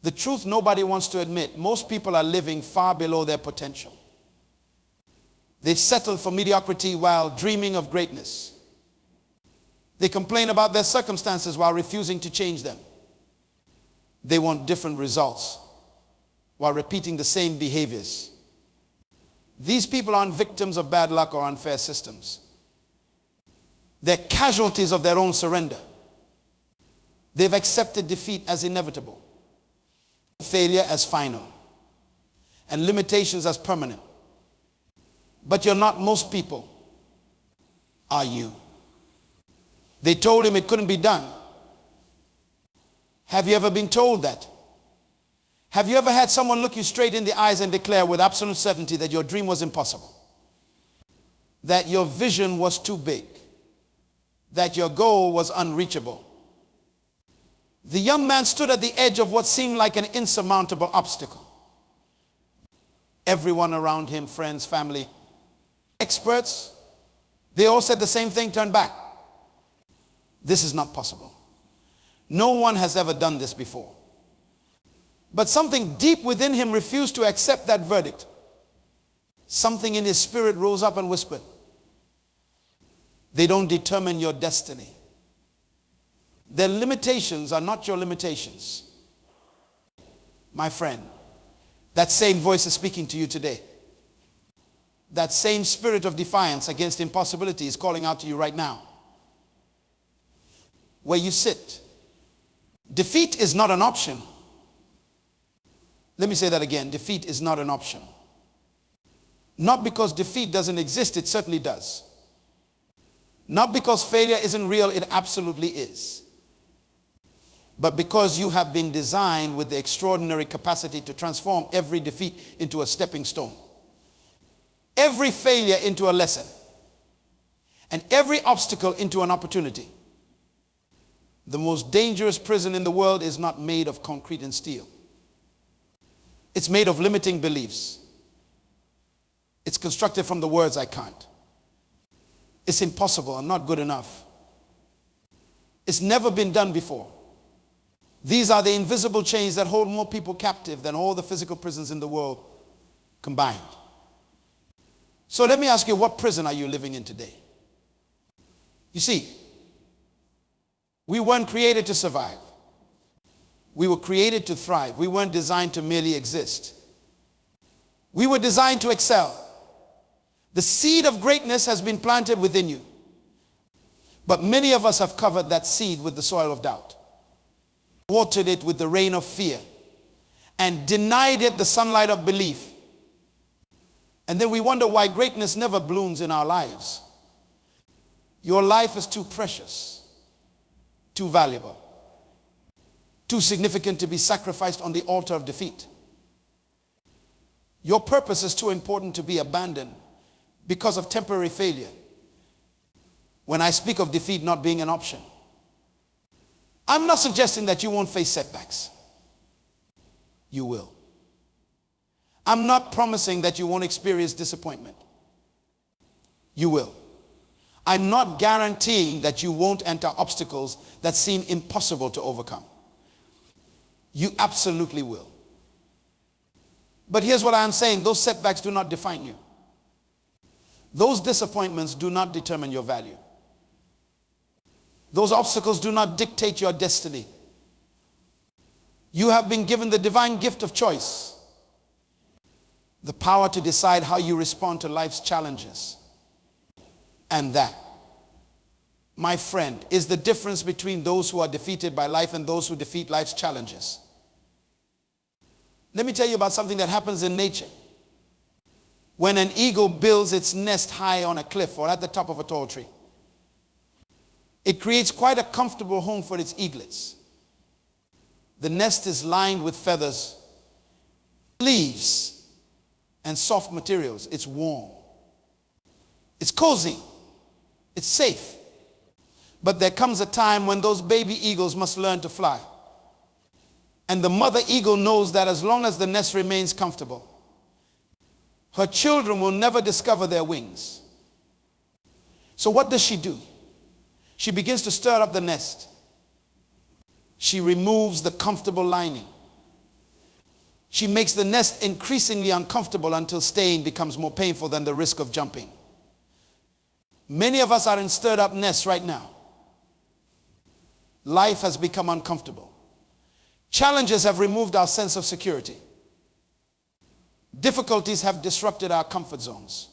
The truth nobody wants to admit, most people are living far below their potential. They settle for mediocrity while dreaming of greatness. They complain about their circumstances while refusing to change them. They want different results while repeating the same behaviors. These people aren't victims of bad luck or unfair systems. They're casualties of their own surrender. They've accepted defeat as inevitable, failure as final, and limitations as permanent. But you're not most people, are you? They told him it couldn't be done. Have you ever been told that? Have you ever had someone look you straight in the eyes and declare with absolute certainty that your dream was impossible? That your vision was too big? That your goal was unreachable? The young man stood at the edge of what seemed like an insurmountable obstacle. Everyone around him, friends, family, experts, they all said the same thing, turn back. This is not possible. No one has ever done this before. But something deep within him refused to accept that verdict. Something in his spirit rose up and whispered, they don't determine your destiny. Their limitations are not your limitations. My friend, that same voice is speaking to you today. That same spirit of defiance against impossibility is calling out to you right now. Where you sit, defeat is not an option. Let me say that again. Defeat is not an option. Not because defeat doesn't exist, it certainly does. Not because failure isn't real, it absolutely is. But because you have been designed with the extraordinary capacity to transform every defeat into a stepping stone, every failure into a lesson, and every obstacle into an opportunity. The most dangerous prison in the world is not made of concrete and steel. It's made of limiting beliefs. It's constructed from the words I can't. It's impossible. I'm not good enough. It's never been done before. These are the invisible chains that hold more people captive than all the physical prisons in the world combined. So let me ask you, what prison are you living in today? You see, we weren't created to survive. We were created to thrive. We weren't designed to merely exist. We were designed to excel. The seed of greatness has been planted within you. But many of us have covered that seed with the soil of doubt, watered it with the rain of fear, and denied it the sunlight of belief. And then we wonder why greatness never blooms in our lives. Your life is too precious, too valuable, too significant to be sacrificed on the altar of defeat. Your purpose is too important to be abandoned because of temporary failure. When I speak of defeat not being an option, I'm not suggesting that you won't face setbacks. You will. I'm not promising that you won't experience disappointment. You will. I'm not guaranteeing that you won't enter obstacles that seem impossible to overcome. You absolutely will. But here's what I'm saying. Those setbacks do not define you. Those disappointments do not determine your value. Those obstacles do not dictate your destiny. You have been given the divine gift of choice, the power to decide how you respond to life's challenges. And that, my friend, is the difference between those who are defeated by life and those who defeat life's challenges. Let me tell you about something that happens in nature. When an eagle builds its nest high on a cliff or at the top of a tall tree, it creates quite a comfortable home for its eaglets. The nest is lined with feathers, leaves, and soft materials. It's warm. It's cozy. It's safe. But there comes a time when those baby eagles must learn to fly. And the mother eagle knows that as long as the nest remains comfortable, her children will never discover their wings. So what does she do? She begins to stir up the nest. She removes the comfortable lining. She makes the nest increasingly uncomfortable until staying becomes more painful than the risk of jumping. Many of us are in stirred up nests right now. Life has become uncomfortable. Challenges have removed our sense of security. Difficulties have disrupted our comfort zones.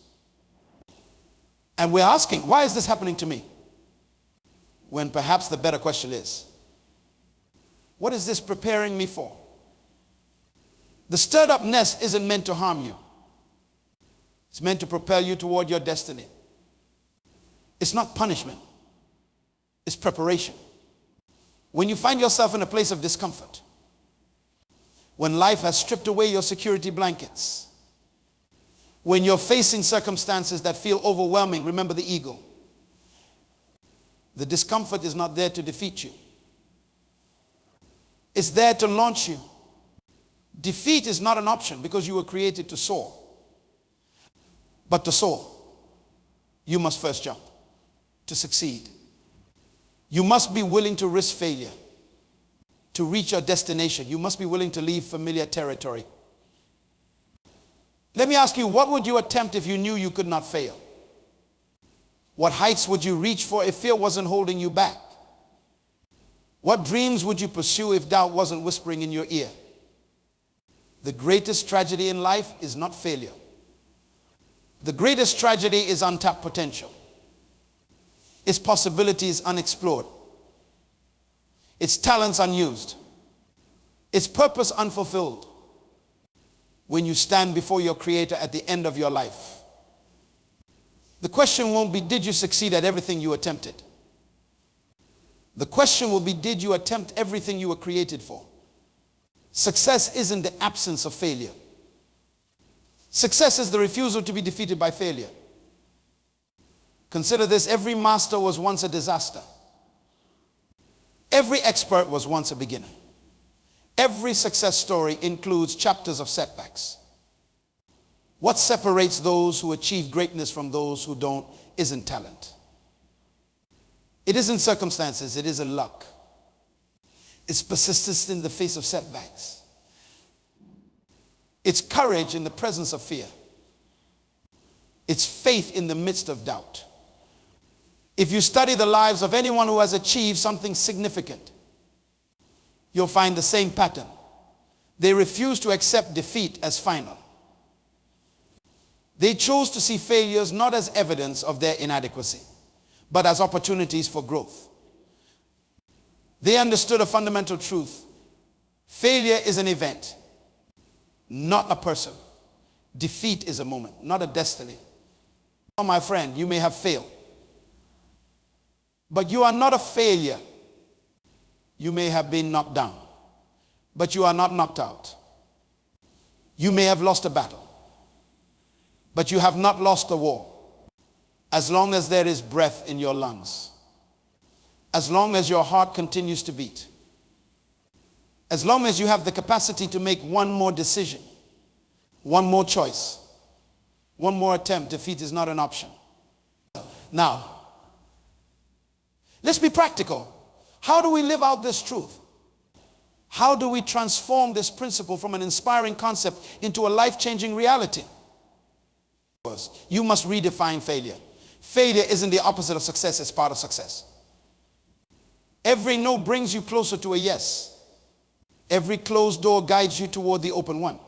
And we're asking, why is this happening to me? When perhaps the better question is, what is this preparing me for? The stirred up nest isn't meant to harm you. It's meant to propel you toward your destiny. It's not punishment. It's preparation. When you find yourself in a place of discomfort, when life has stripped away your security blankets, when you're facing circumstances that feel overwhelming, remember the eagle. The discomfort is not there to defeat you. It's there to launch you. Defeat is not an option because you were created to soar. But to soar, you must first jump. To succeed, you must be willing to risk failure. To reach your destination, you must be willing to leave familiar territory. Let me ask you, what would you attempt if you knew you could not fail? What heights would you reach for if fear wasn't holding you back? What dreams would you pursue if doubt wasn't whispering in your ear? The greatest tragedy in life is not failure. The greatest tragedy is untapped potential. Its possibilities unexplored. Its talents unused. Its purpose unfulfilled. When you stand before your Creator at the end of your life, the question won't be, did you succeed at everything you attempted? The question will be, did you attempt everything you were created for? Success isn't the absence of failure. Success is the refusal to be defeated by failure. Consider this, every master was once a disaster. Every expert was once a beginner. Every success story includes chapters of setbacks. What separates those who achieve greatness from those who don't isn't talent. It isn't circumstances, it isn't luck. It's persistence in the face of setbacks. It's courage in the presence of fear. It's faith in the midst of doubt. If you study the lives of anyone who has achieved something significant, you'll find the same pattern. They refuse to accept defeat as final. They chose to see failures not as evidence of their inadequacy, but as opportunities for growth. They understood a fundamental truth. Failure is an event, not a person. Defeat is a moment, not a destiny. Oh, my friend, you may have failed, but you are not a failure. You may have been knocked down, but you are not knocked out. You may have lost a battle, but you have not lost the war. As long as there is breath in your lungs, as long as your heart continues to beat, as long as you have the capacity to make one more decision, one more choice, one more attempt, defeat is not an option. Now, let's be practical. How do we live out this truth? How do we transform this principle from an inspiring concept into a life-changing reality? You must redefine failure. Failure isn't the opposite of success, it's part of success. Every no brings you closer to a yes. Every closed door guides you toward the open one.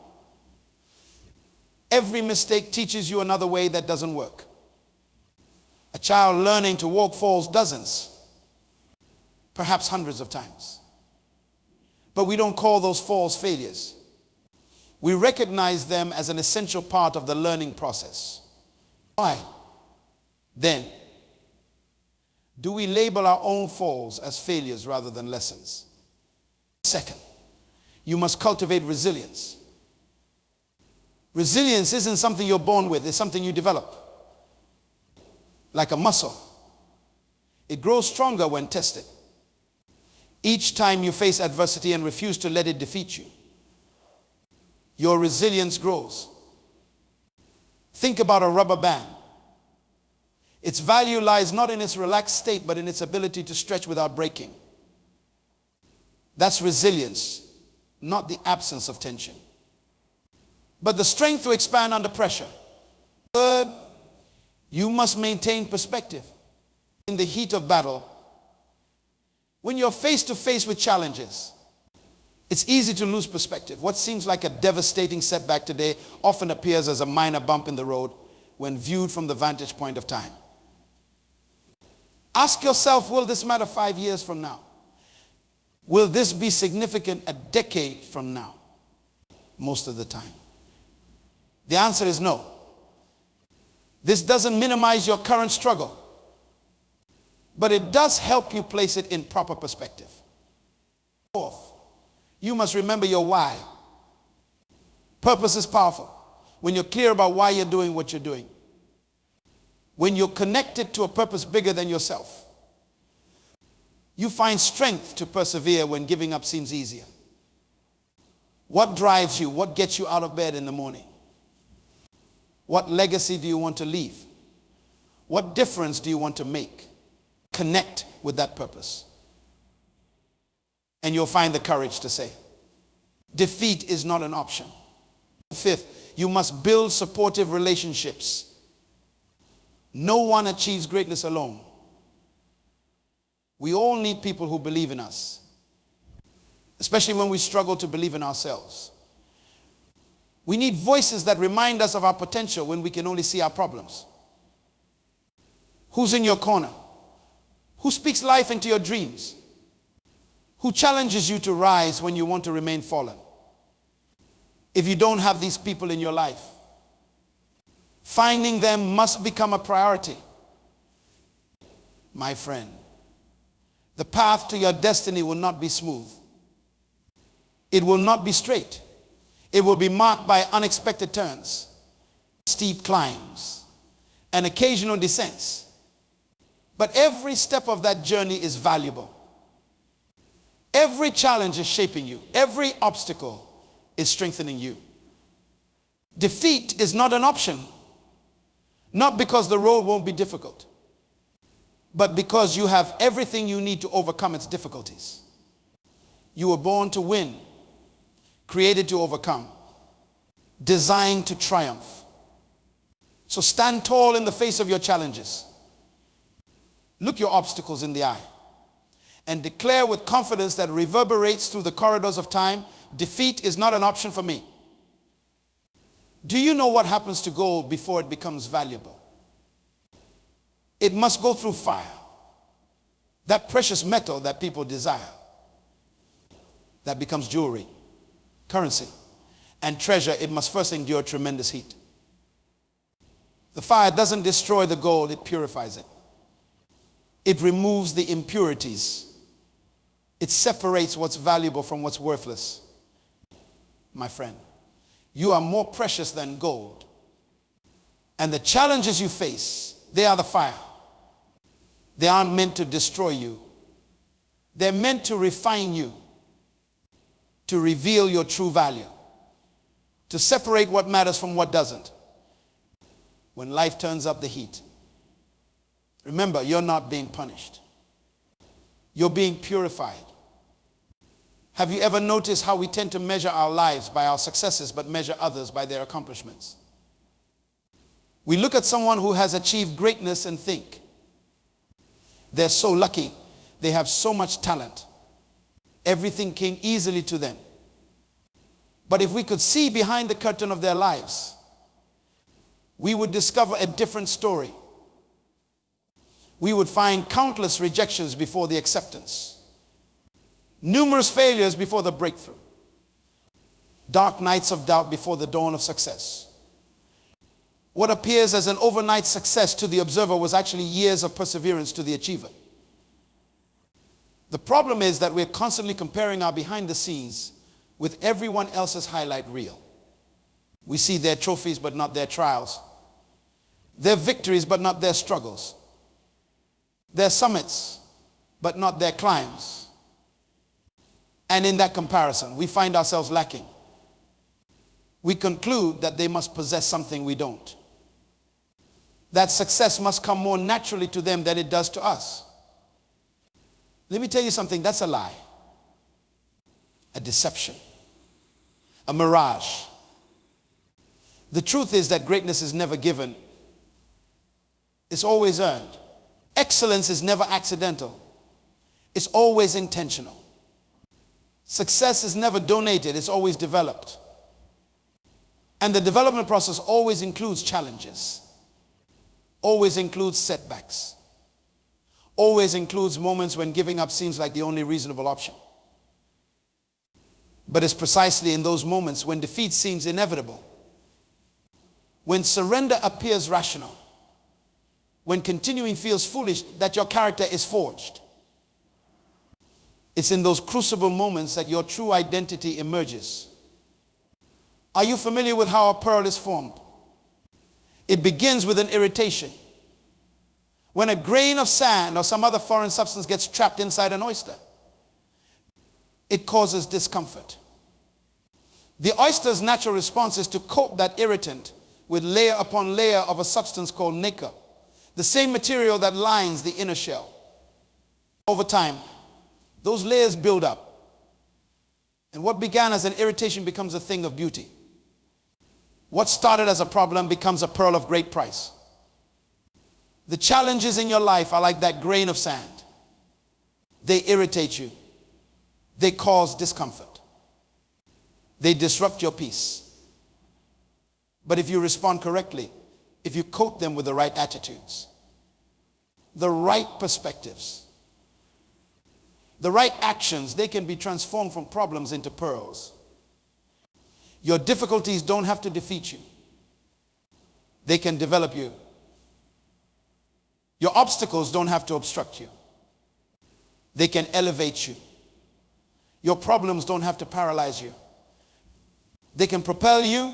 Every mistake teaches you another way that doesn't work. A child learning to walk falls dozens, perhaps hundreds of times. But we don't call those falls failures. We recognize them as an essential part of the learning process. Why? Then, do we label our own falls as failures rather than lessons? Second, you must cultivate resilience. Resilience isn't something you're born with, it's something you develop. Like a muscle. It grows stronger when tested. Each time you face adversity and refuse to let it defeat you, your resilience grows. Think about a rubber band. Its value lies not in its relaxed state, but in its ability to stretch without breaking. That's resilience, not the absence of tension. but the strength to expand under pressure. Third, you must maintain perspective. In the heat of battle, when you're face to face with challenges, it's easy to lose perspective. What seems like a devastating setback today often appears as a minor bump in the road when viewed from the vantage point of time. Ask yourself, will this matter 5 years from now? Will this be significant a decade from now? Most of the time. The answer is no. This doesn't minimize your current struggle, but it does help you place it in proper perspective. Fourth, you must remember your why. Purpose is powerful. When you're clear about why you're doing what you're doing. When you're connected to a purpose bigger than yourself. You find strength to persevere when giving up seems easier. What drives you? What gets you out of bed in the morning? What legacy do you want to leave? What difference do you want to make? Connect with that purpose. And you'll find the courage to say, defeat is not an option. Fifth, you must build supportive relationships. No one achieves greatness alone. We all need people who believe in us, especially when we struggle to believe in ourselves. We need voices that remind us of our potential when we can only see our problems. Who's in your corner? Who speaks life into your dreams? Who challenges you to rise when you want to remain fallen? If you don't have these people in your life, finding them must become a priority. My friend, the path to your destiny will not be smooth. It will not be straight. It will be marked by unexpected turns, steep climbs, and occasional descents. But every step of that journey is valuable. Every challenge is shaping you. Every obstacle is strengthening you. Defeat is not an option. Not because the road won't be difficult, but because you have everything you need to overcome its difficulties. You were born to win, created to overcome, designed to triumph. So stand tall in the face of your challenges. Look your obstacles in the eye and declare with confidence that reverberates through the corridors of time, defeat is not an option for me. Do you know what happens to gold before it becomes valuable? It must go through fire. That precious metal that people desire. That becomes jewelry, currency, and treasure. It must first endure tremendous heat. The fire doesn't destroy the gold, it purifies it. It removes the impurities. It separates what's valuable from what's worthless. My friend, you are more precious than gold. And the challenges you face, they are the fire. They aren't meant to destroy you. They're meant to refine you, to reveal your true value, to separate what matters from what doesn't. When life turns up the heat, remember, you're not being punished. You're being purified. Have you ever noticed how we tend to measure our lives by our successes but measure others by their accomplishments? We look at someone who has achieved greatness and think, they're so lucky, they have so much talent. Everything came easily to them. But if we could see behind the curtain of their lives, we would discover a different story. We would find countless rejections before the acceptance. Numerous failures before the breakthrough. Dark nights of doubt before the dawn of success. What appears as an overnight success to the observer was actually years of perseverance to the achiever. The problem is that we're constantly comparing our behind the scenes with everyone else's highlight reel. We see their trophies but not their trials. Their victories but not their struggles. Their summits but not their climbs. And in that comparison, we find ourselves lacking. We conclude that they must possess something we don't. That success must come more naturally to them than it does to us. Let me tell you something, that's a lie. A deception. A mirage. The truth is that greatness is never given. It's always earned. Excellence is never accidental. It's always intentional. Success is never donated. It's always developed. And the development process always includes challenges. Always includes setbacks. Always includes moments when giving up seems like the only reasonable option. But it's precisely in those moments when defeat seems inevitable, when surrender appears rational, when continuing feels foolish, that your character is forged. It's in those crucible moments that your true identity emerges. Are you familiar with how a pearl is formed? It begins with an irritation. When a grain of sand or some other foreign substance gets trapped inside an oyster, it causes discomfort. The oyster's natural response is to coat that irritant with layer upon layer of a substance called nacre, the same material that lines the inner shell. Over time, those layers build up, and what began as an irritation becomes a thing of beauty. What started as a problem becomes a pearl of great price. The challenges in your life are like that grain of sand. They irritate you. They cause discomfort. They disrupt your peace. But if you respond correctly, if you coat them with the right attitudes, the right perspectives, the right actions, they can be transformed from problems into pearls. Your difficulties don't have to defeat you. They can develop you. Your obstacles don't have to obstruct you. They can elevate you. Your problems don't have to paralyze you. They can propel you.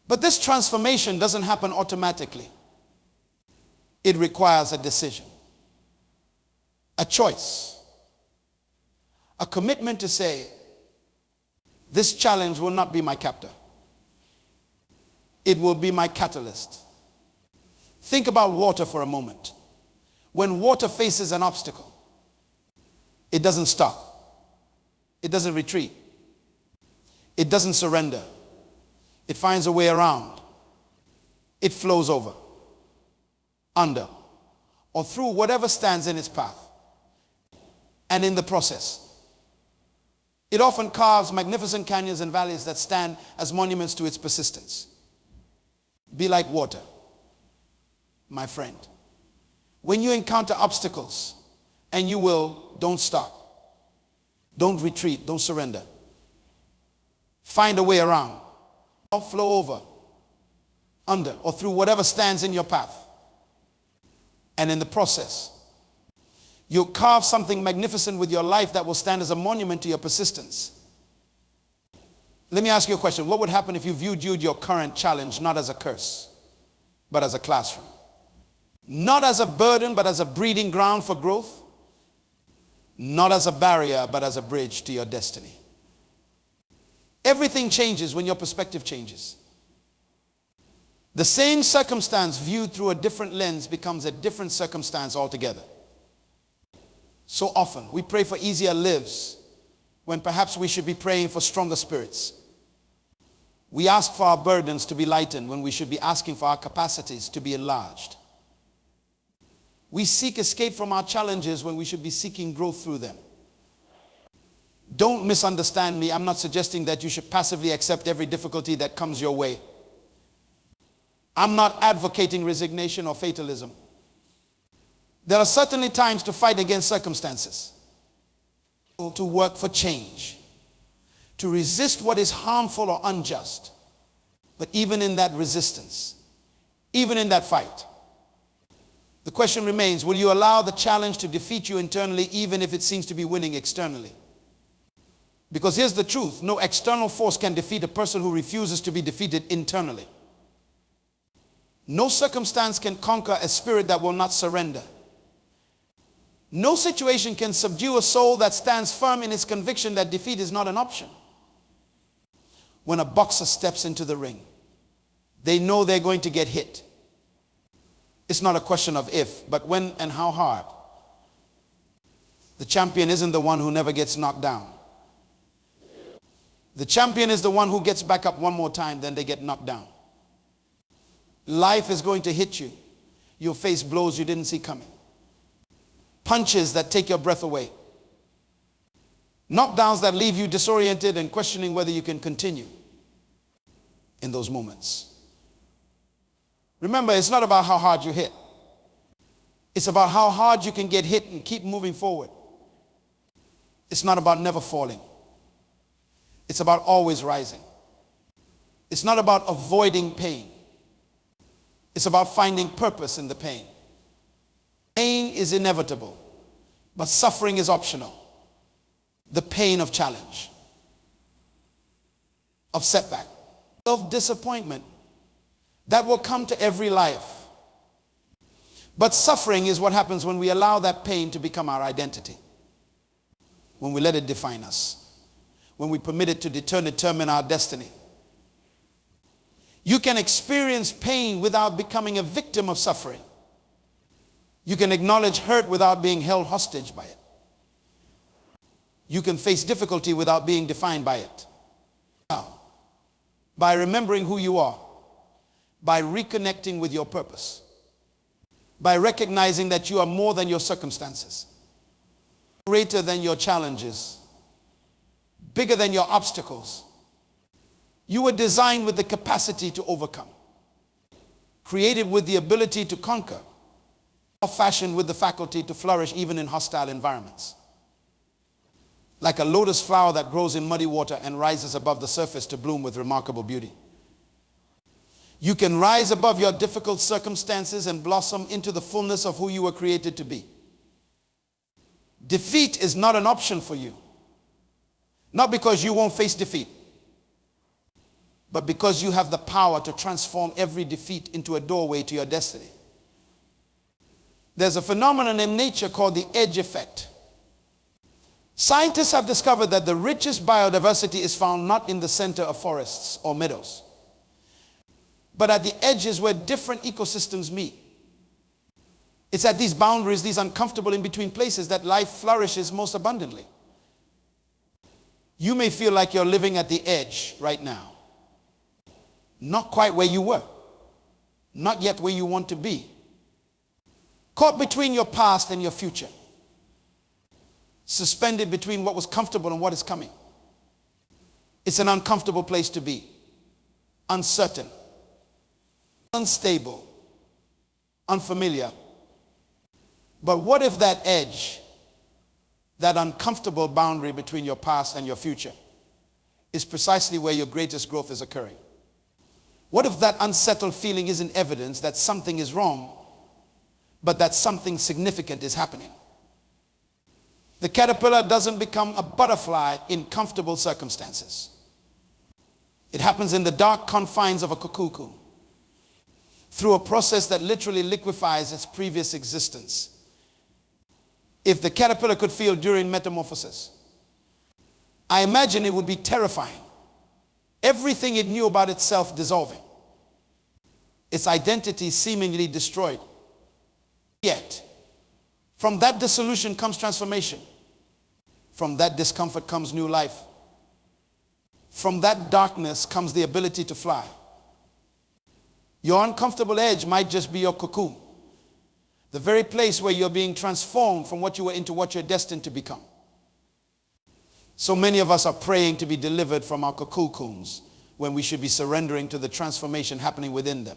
But this transformation doesn't happen automatically. It requires a decision, a choice, a commitment to say, this challenge will not be my captor. It will be my catalyst. Think about water for a moment. When water faces an obstacle, it doesn't stop. It doesn't retreat. It doesn't surrender. It finds a way around. It flows over, under, or through whatever stands in its path. And in the process, it often carves magnificent canyons and valleys that stand as monuments to its persistence. Be like water, my friend. When you encounter obstacles, and you will, don't stop. Don't retreat. Don't surrender. Find a way around. Or flow over, under, or through whatever stands in your path. And in the process, you'll carve something magnificent with your life that will stand as a monument to your persistence. Let me ask you a question. What would happen if you viewed your current challenge not as a curse, but as a classroom? Not as a burden, but as a breeding ground for growth? Not as a barrier, but as a bridge to your destiny. Everything changes when your perspective changes. The same circumstance viewed through a different lens becomes a different circumstance altogether. So often we pray for easier lives when perhaps we should be praying for stronger spirits. We ask for our burdens to be lightened when we should be asking for our capacities to be enlarged. We seek escape from our challenges when we should be seeking growth through them. Don't misunderstand me. I'm not suggesting that you should passively accept every difficulty that comes your way. I'm not advocating resignation or fatalism. There are certainly times to fight against circumstances, to work for change, to resist what is harmful or unjust. But even in that resistance, even in that fight, the question remains, will you allow the challenge to defeat you internally even if it seems to be winning externally? Because here's the truth. No external force can defeat a person who refuses to be defeated internally. No circumstance can conquer a spirit that will not surrender. No situation can subdue a soul that stands firm in its conviction that defeat is not an option. When a boxer steps into the ring, they know they're going to get hit. It's not a question of if, but when and how hard. The champion isn't the one who never gets knocked down. The champion is the one who gets back up one more time, then they get knocked down. Life is going to hit you. You'll face blows you didn't see coming. Punches that take your breath away. Knockdowns that leave you disoriented and questioning whether you can continue in those moments. Remember, it's not about how hard you hit. It's about how hard you can get hit and keep moving forward. It's not about never falling. It's about always rising. It's not about avoiding pain. It's about finding purpose in the pain. Pain is inevitable, but suffering is optional. The pain of challenge, of setback, of disappointment, that will come to every life. But suffering is what happens when we allow that pain to become our identity. When we let it define us. When we permit it to determine our destiny. You can experience pain without becoming a victim of suffering. You can acknowledge hurt without being held hostage by it. You can face difficulty without being defined by it. Now, by remembering who you are, by reconnecting with your purpose, by recognizing that you are more than your circumstances, greater than your challenges, bigger than your obstacles. You were designed with the capacity to overcome, created with the ability to conquer, or fashioned with the faculty to flourish even in hostile environments. Like a lotus flower that grows in muddy water and rises above the surface to bloom with remarkable beauty. You can rise above your difficult circumstances and blossom into the fullness of who you were created to be. Defeat is not an option for you. Not because you won't face defeat, but because you have the power to transform every defeat into a doorway to your destiny. There's a phenomenon in nature called the edge effect. Scientists have discovered that the richest biodiversity is found not in the center of forests or meadows, but at the edges where different ecosystems meet. It's at these boundaries, these uncomfortable in-between places, that life flourishes most abundantly. You may feel like you're living at the edge right now. Not quite where you were. Not yet where you want to be. Caught between your past and your future. Suspended between what was comfortable and what is coming. It's an uncomfortable place to be. Uncertain. Unstable. Unfamiliar. But what if that edge, that uncomfortable boundary between your past and your future, is precisely where your greatest growth is occurring? What if that unsettled feeling isn't evidence that something is wrong, but that something significant is happening? The caterpillar doesn't become a butterfly in comfortable circumstances. It happens in the dark confines of a cocoon, through a process that literally liquefies its previous existence. If the caterpillar could feel during metamorphosis, I imagine it would be terrifying. Everything it knew about itself dissolving. Its identity seemingly destroyed. Yet, from that dissolution comes transformation. From that discomfort comes new life. From that darkness comes the ability to fly. Your uncomfortable edge might just be your cocoon. The very place where you're being transformed from what you were into what you're destined to become. So many of us are praying to be delivered from our cocoons when we should be surrendering to the transformation happening within them.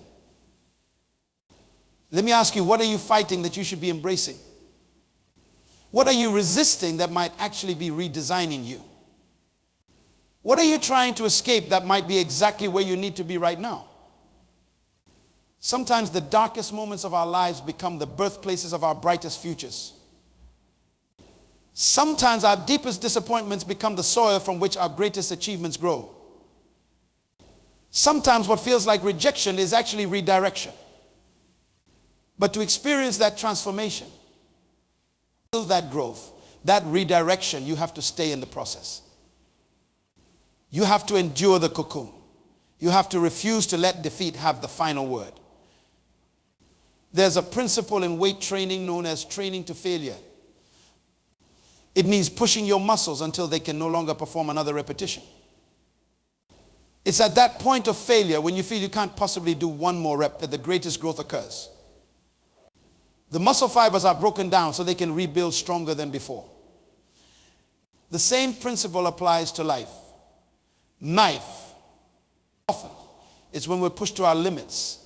Let me ask you, what are you fighting that you should be embracing? What are you resisting that might actually be redesigning you? What are you trying to escape that might be exactly where you need to be right now? Sometimes the darkest moments of our lives become the birthplaces of our brightest futures. Sometimes our deepest disappointments become the soil from which our greatest achievements grow. Sometimes what feels like rejection is actually redirection. But to experience that transformation, that growth, that redirection, you have to stay in the process. You have to endure the cocoon. You have to refuse to let defeat have the final word. There's a principle in weight training known as training to failure. It means pushing your muscles until they can no longer perform another repetition. It's at that point of failure when you feel you can't possibly do one more rep that the greatest growth occurs. The muscle fibers are broken down so they can rebuild stronger than before. The same principle applies to life. Life often is when we're pushed to our limits,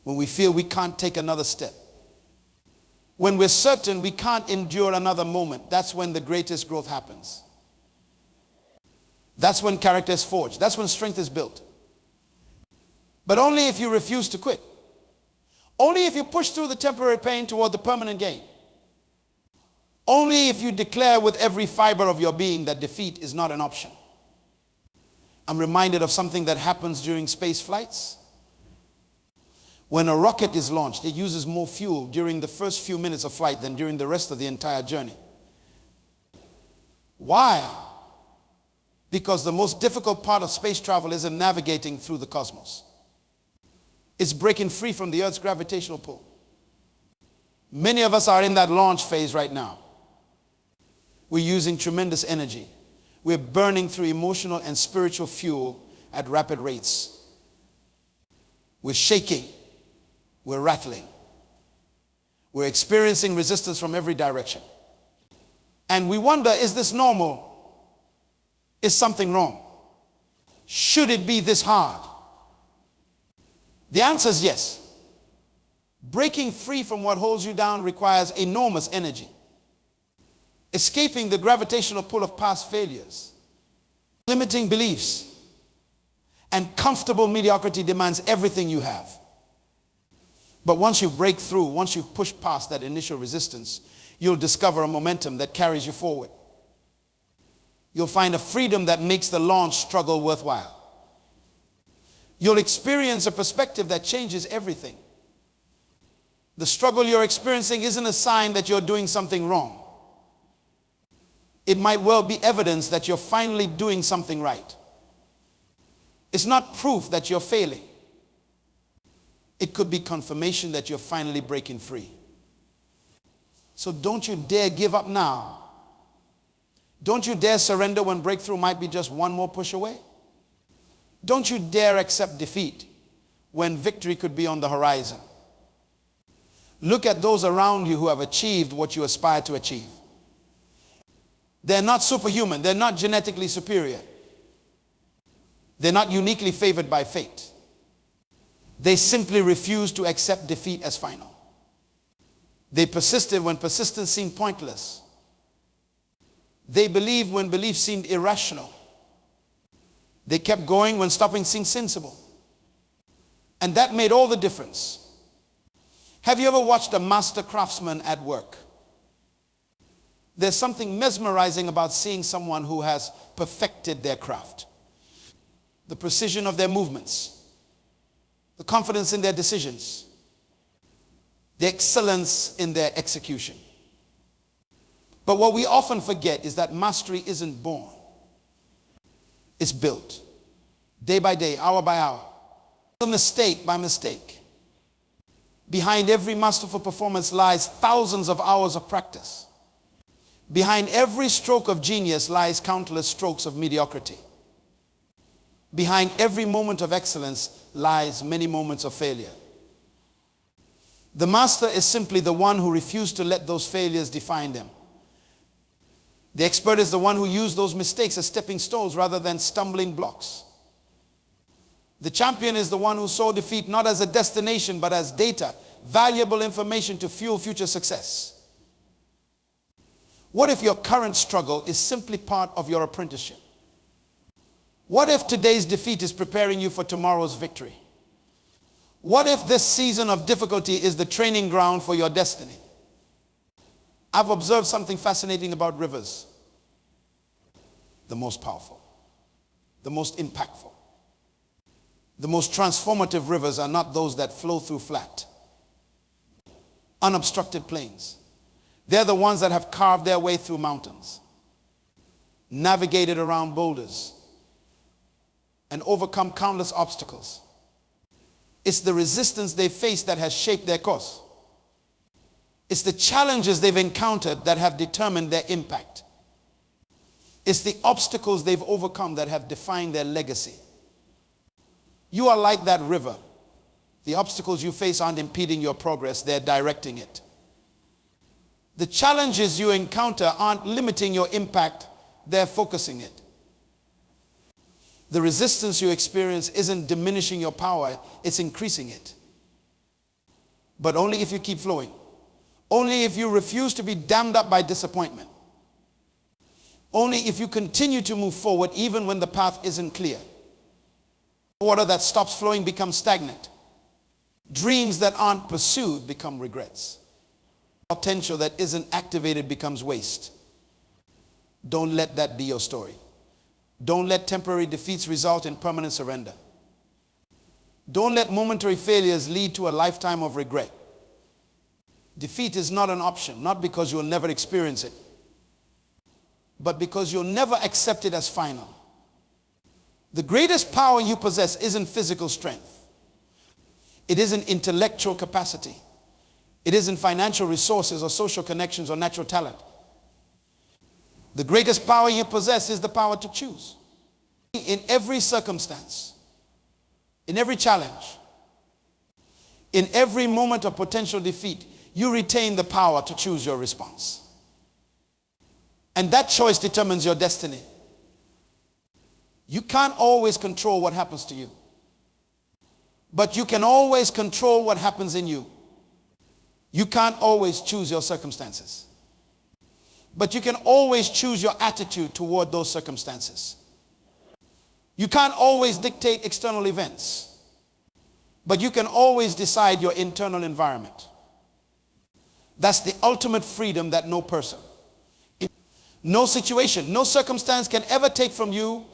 when we feel we can't take another step. When we're certain we can't endure another moment, that's when the greatest growth happens. That's when character is forged. That's when strength is built. But only if you refuse to quit. Only if you push through the temporary pain toward the permanent gain. Only if you declare with every fiber of your being that defeat is not an option. I'm reminded of something that happens during space flights. When a rocket is launched, it uses more fuel during the first few minutes of flight than during the rest of the entire journey. Why? Because the most difficult part of space travel isn't navigating through the cosmos. It's breaking free from the Earth's gravitational pull. Many of us are in that launch phase right now. We're using tremendous energy. We're burning through emotional and spiritual fuel at rapid rates. We're shaking. We're rattling. We're experiencing resistance from every direction. And we wonder, is this normal? Is something wrong? Should it be this hard? The answer is yes. Breaking free from what holds you down requires enormous energy. Escaping the gravitational pull of past failures, limiting beliefs, and comfortable mediocrity demands everything you have. But once you break through, once you push past that initial resistance, you'll discover a momentum that carries you forward. You'll find a freedom that makes the launch struggle worthwhile. You'll experience a perspective that changes everything. The struggle you're experiencing isn't a sign that you're doing something wrong. It might well be evidence that you're finally doing something right. It's not proof that you're failing. It could be confirmation that you're finally breaking free. So don't you dare give up now. Don't you dare surrender when breakthrough might be just one more push away. Don't you dare accept defeat when victory could be on the horizon. Look at those around you who have achieved what you aspire to achieve. They're not superhuman. They're not genetically superior. They're not uniquely favored by fate. They simply refused to accept defeat as final. They persisted when persistence seemed pointless. They believed when belief seemed irrational. They kept going when stopping seemed sensible. And that made all the difference. Have you ever watched a master craftsman at work? There's something mesmerizing about seeing someone who has perfected their craft. The precision of their movements, the confidence in their decisions, the excellence in their execution. But what we often forget is that mastery isn't born. It's built. Day by day, hour by hour. Mistake by mistake. Behind every masterful performance lies thousands of hours of practice. Behind every stroke of genius lies countless strokes of mediocrity. Behind every moment of excellence lies many moments of failure. The master is simply the one who refused to let those failures define them. The expert is the one who used those mistakes as stepping stones rather than stumbling blocks. The champion is the one who saw defeat not as a destination but as data, valuable information to fuel future success. What if your current struggle is simply part of your apprenticeship? What if today's defeat is preparing you for tomorrow's victory? What if this season of difficulty is the training ground for your destiny? I've observed something fascinating about rivers. The most powerful, the most impactful, the most transformative rivers are not those that flow through flat, unobstructed plains. They're the ones that have carved their way through mountains, navigated around boulders, and overcome countless obstacles. It's the resistance they face that has shaped their course. It's the challenges they've encountered that have determined their impact. It's the obstacles they've overcome that have defined their legacy. You are like that river. The obstacles you face aren't impeding your progress, they're directing it. The challenges you encounter aren't limiting your impact, they're focusing it. The resistance you experience isn't diminishing your power, it's increasing it. But only if you keep flowing. Only if you refuse to be dammed up by disappointment. Only if you continue to move forward even when the path isn't clear. Water that stops flowing becomes stagnant. Dreams that aren't pursued become regrets. Potential that isn't activated becomes waste. Don't let that be your story. Don't let temporary defeats result in permanent surrender. Don't let momentary failures lead to a lifetime of regret. Defeat is not an option, not because you'll never experience it, but because you'll never accept it as final. The greatest power you possess isn't physical strength. It isn't intellectual capacity. It isn't financial resources or social connections or natural talent. The greatest power you possess is the power to choose. In every circumstance, in every challenge, in every moment of potential defeat, you retain the power to choose your response. And that choice determines your destiny. You can't always control what happens to you, but you can always control what happens in you. You can't always choose your circumstances, but you can always choose your attitude toward those circumstances. You can't always dictate external events, but you can always decide your internal environment. That's the ultimate freedom that no person, no situation, no circumstance can ever take from you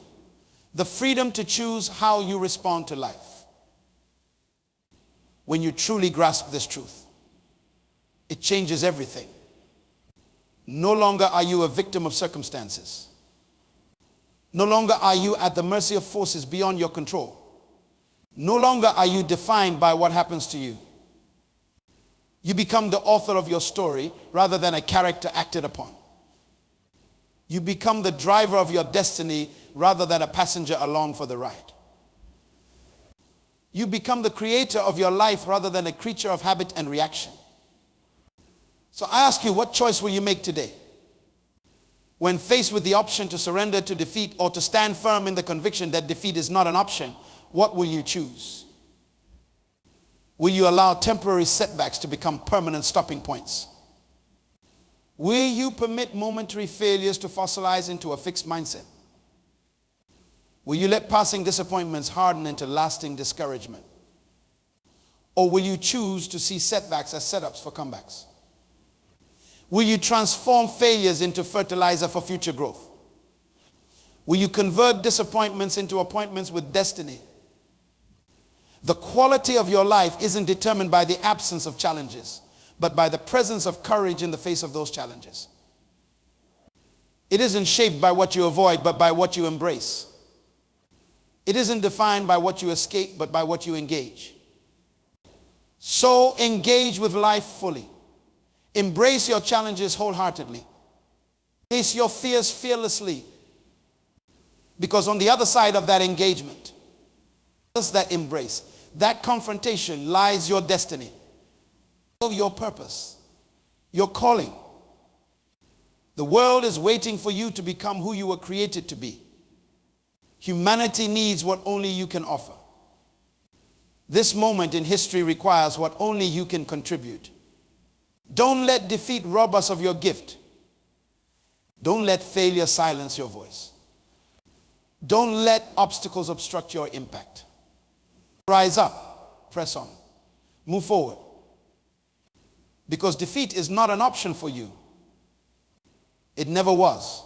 the freedom to choose how you respond to life. When you truly grasp this truth, it changes everything. No longer are you a victim of circumstances. No longer are you at the mercy of forces beyond your control. No longer are you defined by what happens to you. You become the author of your story rather than a character acted upon. You become the driver of your destiny rather than a passenger along for the ride. You become the creator of your life rather than a creature of habit and reaction. So I ask you, what choice will you make today? When faced with the option to surrender to defeat or to stand firm in the conviction that defeat is not an option, what will you choose? Will you allow temporary setbacks to become permanent stopping points? Will you permit momentary failures to fossilize into a fixed mindset? Will you let passing disappointments harden into lasting discouragement? Or will you choose to see setbacks as setups for comebacks? Will you transform failures into fertilizer for future growth? Will you convert disappointments into appointments with destiny? The quality of your life isn't determined by the absence of challenges, but by the presence of courage in the face of those challenges. It isn't shaped by what you avoid, but by what you embrace. It isn't defined by what you escape, but by what you engage. So engage with life fully. Embrace your challenges wholeheartedly. Face your fears fearlessly. Because on the other side of that engagement, that embrace, that confrontation lies your destiny, your purpose, your calling. The world is waiting for you to become who you were created to be. Humanity needs what only you can offer. This moment in history requires what only you can contribute. Don't let defeat rob us of your gift. Don't let failure silence your voice. Don't let obstacles obstruct your impact. Rise up, press on, move forward. Because defeat is not an option for you. It never was.